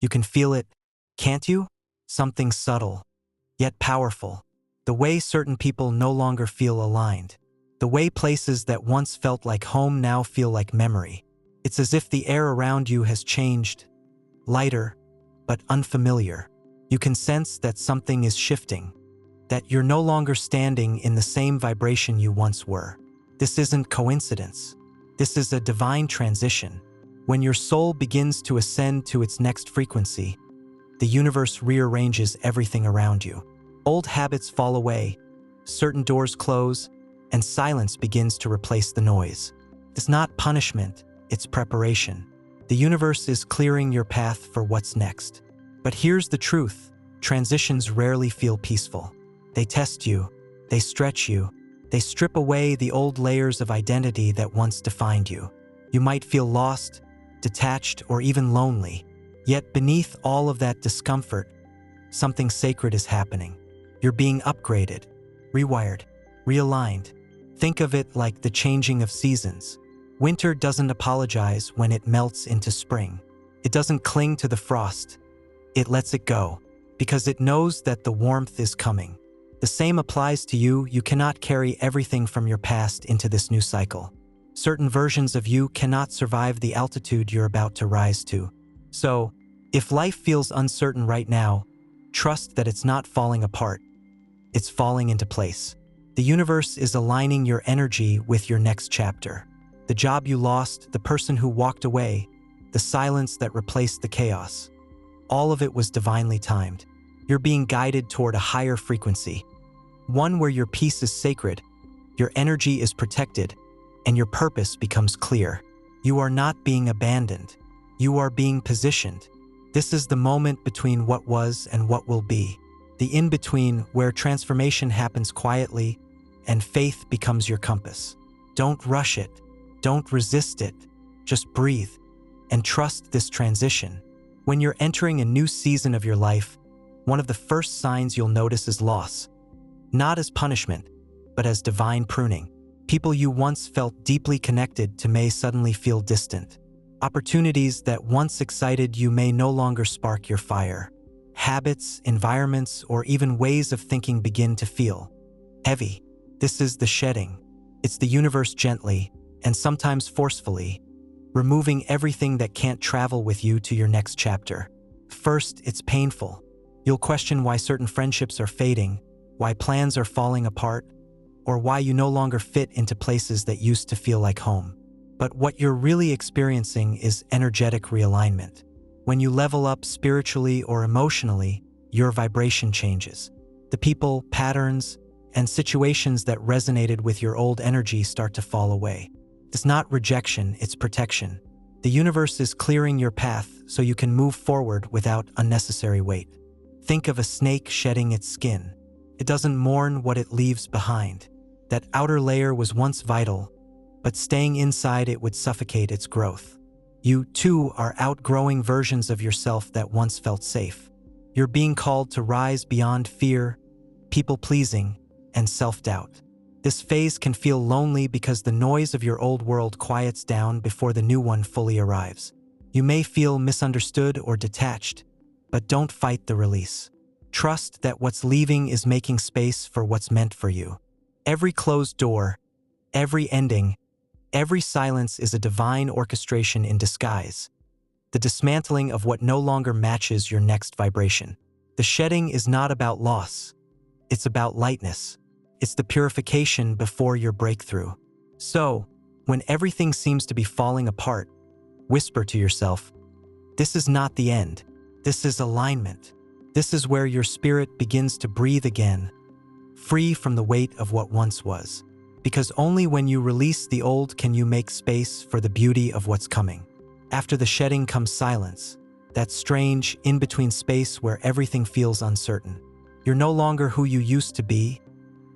You can feel it, can't you? Something subtle, yet powerful. The way certain people no longer feel aligned. The way places that once felt like home now feel like memory. It's as if the air around you has changed, lighter, but unfamiliar. You can sense that something is shifting, that you're no longer standing in the same vibration you once were. This isn't coincidence. This is a divine transition. When your soul begins to ascend to its next frequency, the universe rearranges everything around you. Old habits fall away, certain doors close, and silence begins to replace the noise. It's not punishment, it's preparation. The universe is clearing your path for what's next. But here's the truth: transitions rarely feel peaceful. They test you, they stretch you, they strip away the old layers of identity that once defined you. You might feel lost, detached, or even lonely. Yet beneath all of that discomfort, something sacred is happening. You're being upgraded, rewired, realigned. Think of it like the changing of seasons. Winter doesn't apologize when it melts into spring. It doesn't cling to the frost. It lets it go, because it knows that the warmth is coming. The same applies to you. You cannot carry everything from your past into this new cycle. Certain versions of you cannot survive the altitude you're about to rise to. So, if life feels uncertain right now, trust that it's not falling apart. It's falling into place. The universe is aligning your energy with your next chapter. The job you lost, the person who walked away, the silence that replaced the chaos. All of it was divinely timed. You're being guided toward a higher frequency, one where your peace is sacred, your energy is protected, and your purpose becomes clear. You are not being abandoned. You are being positioned. This is the moment between what was and what will be. The in-between, where transformation happens quietly and faith becomes your compass. Don't rush it. Don't resist it. Just breathe and trust this transition. When you're entering a new season of your life, one of the first signs you'll notice is loss. Not as punishment, but as divine pruning. People you once felt deeply connected to may suddenly feel distant. Opportunities that once excited you may no longer spark your fire. Habits, environments, or even ways of thinking begin to feel heavy. This is the shedding. It's the universe gently, and sometimes forcefully, removing everything that can't travel with you to your next chapter. First, it's painful. You'll question why certain friendships are fading, why plans are falling apart, or why you no longer fit into places that used to feel like home. But what you're really experiencing is energetic realignment. When you level up spiritually or emotionally, your vibration changes. The people, patterns, and situations that resonated with your old energy start to fall away. It's not rejection, it's protection. The universe is clearing your path so you can move forward without unnecessary weight. Think of a snake shedding its skin. It doesn't mourn what it leaves behind. That outer layer was once vital, but staying inside it would suffocate its growth. You, too, are outgrowing versions of yourself that once felt safe. You're being called to rise beyond fear, people-pleasing, and self-doubt. This phase can feel lonely because the noise of your old world quiets down before the new one fully arrives. You may feel misunderstood or detached, but don't fight the release. Trust that what's leaving is making space for what's meant for you. Every closed door, every ending, every silence is a divine orchestration in disguise. The dismantling of what no longer matches your next vibration. The shedding is not about loss. It's about lightness. It's the purification before your breakthrough. So, when everything seems to be falling apart, whisper to yourself, this is not the end. This is alignment. This is where your spirit begins to breathe again, free from the weight of what once was. Because only when you release the old can you make space for the beauty of what's coming. After the shedding comes silence, that strange, in-between space where everything feels uncertain. You're no longer who you used to be,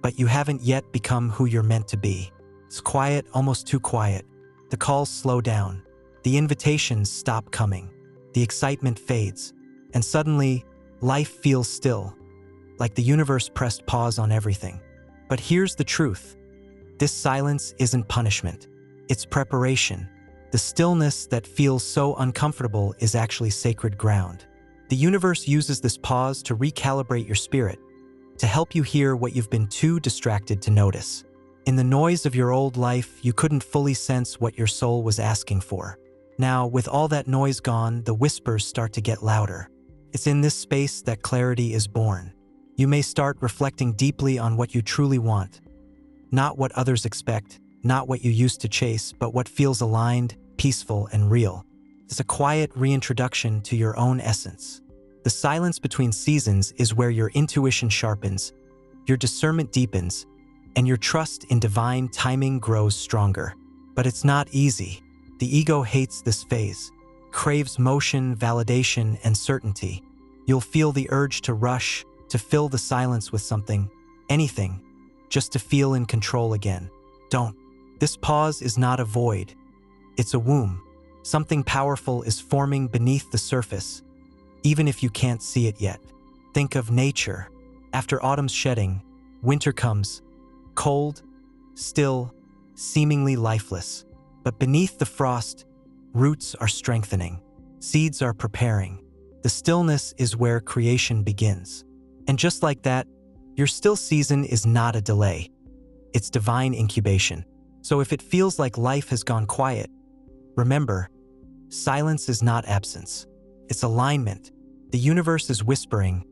but you haven't yet become who you're meant to be. It's quiet, almost too quiet. The calls slow down. The invitations stop coming. The excitement fades. And suddenly, life feels still, like the universe pressed pause on everything. But here's the truth. This silence isn't punishment. It's preparation. The stillness that feels so uncomfortable is actually sacred ground. The universe uses this pause to recalibrate your spirit, to help you hear what you've been too distracted to notice. In the noise of your old life, you couldn't fully sense what your soul was asking for. Now, with all that noise gone, the whispers start to get louder. It's in this space that clarity is born. You may start reflecting deeply on what you truly want. Not what others expect, not what you used to chase, but what feels aligned, peaceful, and real. It's a quiet reintroduction to your own essence. The silence between seasons is where your intuition sharpens, your discernment deepens, and your trust in divine timing grows stronger. But it's not easy. The ego hates this phase, craves motion, validation, and certainty. You'll feel the urge to rush, to fill the silence with something, anything, just to feel in control again. Don't. This pause is not a void. It's a womb. Something powerful is forming beneath the surface, even if you can't see it yet. Think of nature. After autumn's shedding, winter comes, cold, still, seemingly lifeless. But beneath the frost, roots are strengthening, seeds are preparing. The stillness is where creation begins. And just like that, your still season is not a delay. It's divine incubation. So if it feels like life has gone quiet, remember, silence is not absence. It's alignment. The universe is whispering,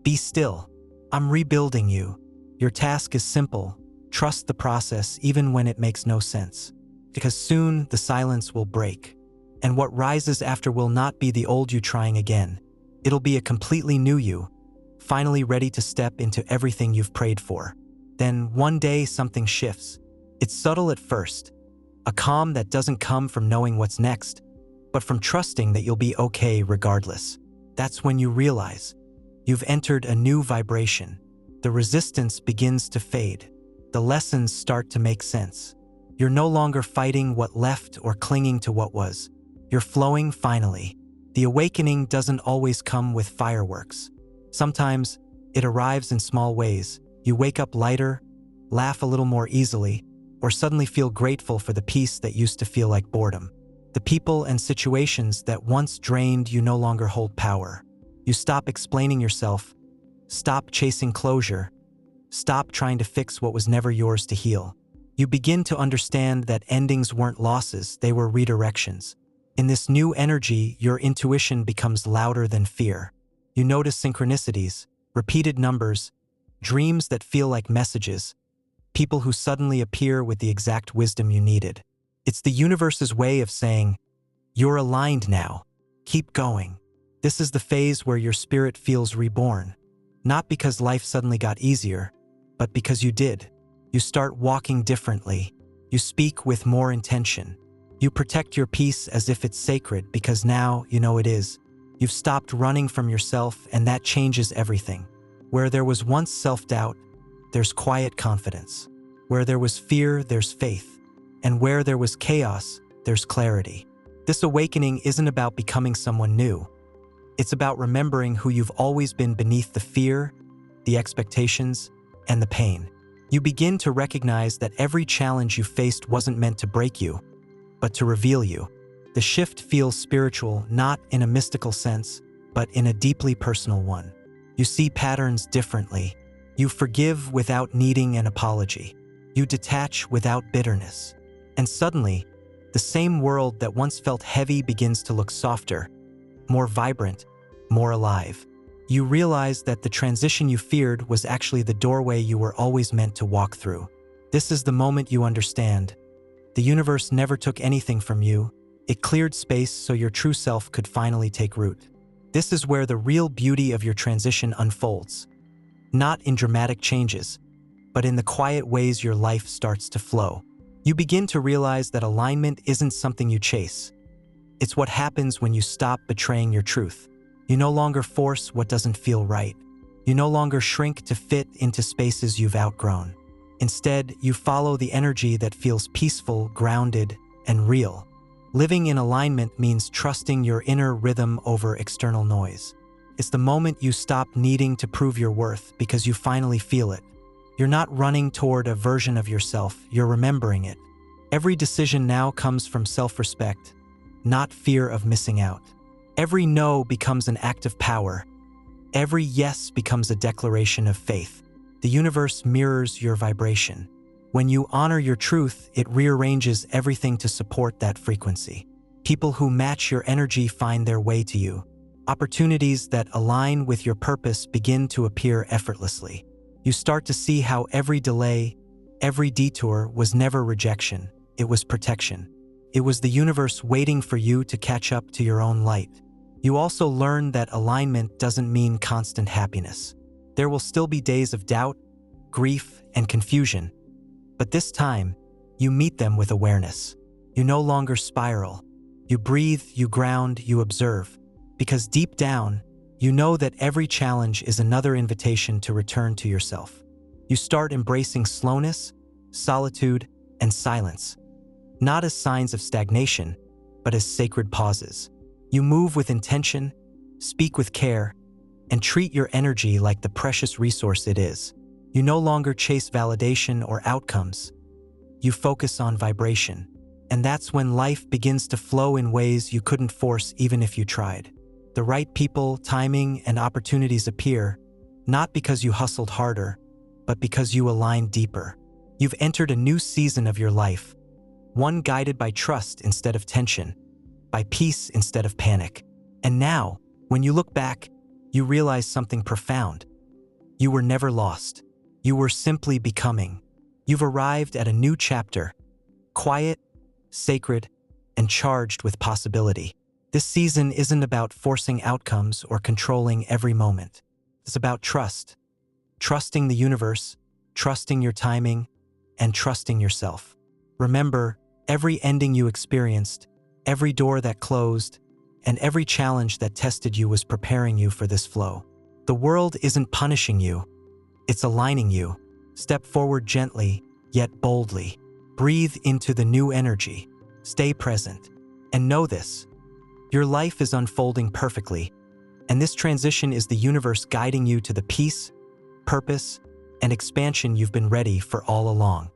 "Be still. I'm rebuilding you." Your task is simple. Trust the process even when it makes no sense. Because soon the silence will break. And what rises after will not be the old you trying again. It'll be a completely new you, finally ready to step into everything you've prayed for. Then one day something shifts. It's subtle at first, a calm that doesn't come from knowing what's next, but from trusting that you'll be okay regardless. That's when you realize you've entered a new vibration. The resistance begins to fade. The lessons start to make sense. You're no longer fighting what left or clinging to what was. You're flowing finally. The awakening doesn't always come with fireworks. Sometimes it arrives in small ways. You wake up lighter, laugh a little more easily, or suddenly feel grateful for the peace that used to feel like boredom. The people and situations that once drained you no longer hold power. You stop explaining yourself, stop chasing closure, stop trying to fix what was never yours to heal. You begin to understand that endings weren't losses, they were redirections. In this new energy, your intuition becomes louder than fear. You notice synchronicities, repeated numbers, dreams that feel like messages, people who suddenly appear with the exact wisdom you needed. It's the universe's way of saying, "You're aligned now. Keep going." This is the phase where your spirit feels reborn. Not because life suddenly got easier, but because you did. You start walking differently. You speak with more intention. You protect your peace as if it's sacred because now you know it is. You've stopped running from yourself, and that changes everything. Where there was once self-doubt, there's quiet confidence. Where there was fear, there's faith. And where there was chaos, there's clarity. This awakening isn't about becoming someone new. It's about remembering who you've always been beneath the fear, the expectations, and the pain. You begin to recognize that every challenge you faced wasn't meant to break you, but to reveal you. The shift feels spiritual, not in a mystical sense, but in a deeply personal one. You see patterns differently. You forgive without needing an apology. You detach without bitterness. And suddenly, the same world that once felt heavy begins to look softer, more vibrant, more alive. You realize that the transition you feared was actually the doorway you were always meant to walk through. This is the moment you understand. The universe never took anything from you. It cleared space so your true self could finally take root. This is where the real beauty of your transition unfolds. Not in dramatic changes, but in the quiet ways your life starts to flow. You begin to realize that alignment isn't something you chase. It's what happens when you stop betraying your truth. You no longer force what doesn't feel right. You no longer shrink to fit into spaces you've outgrown. Instead, you follow the energy that feels peaceful, grounded, and real. Living in alignment means trusting your inner rhythm over external noise. It's the moment you stop needing to prove your worth because you finally feel it. You're not running toward a version of yourself, you're remembering it. Every decision now comes from self-respect, not fear of missing out. Every no becomes an act of power. Every yes becomes a declaration of faith. The universe mirrors your vibration. When you honor your truth, it rearranges everything to support that frequency. People who match your energy find their way to you. Opportunities that align with your purpose begin to appear effortlessly. You start to see how every delay, every detour was never rejection, it was protection. It was the universe waiting for you to catch up to your own light. You also learn that alignment doesn't mean constant happiness. There will still be days of doubt, grief, and confusion. But this time, you meet them with awareness. You no longer spiral. You breathe, you ground, you observe. Because deep down, you know that every challenge is another invitation to return to yourself. You start embracing slowness, solitude, and silence, not as signs of stagnation, but as sacred pauses. You move with intention, speak with care, and treat your energy like the precious resource it is. You no longer chase validation or outcomes. You focus on vibration. And that's when life begins to flow in ways you couldn't force even if you tried. The right people, timing, and opportunities appear, not because you hustled harder, but because you aligned deeper. You've entered a new season of your life, one guided by trust instead of tension, by peace instead of panic. And now, when you look back, you realize something profound. You were never lost. You were simply becoming. You've arrived at a new chapter, quiet, sacred, and charged with possibility. This season isn't about forcing outcomes or controlling every moment. It's about trust. Trusting the universe, trusting your timing, and trusting yourself. Remember, every ending you experienced, every door that closed, and every challenge that tested you was preparing you for this flow. The world isn't punishing you, it's aligning you. Step forward gently, yet boldly. Breathe into the new energy. Stay present. And know this: your life is unfolding perfectly, and this transition is the universe guiding you to the peace, purpose, and expansion you've been ready for all along.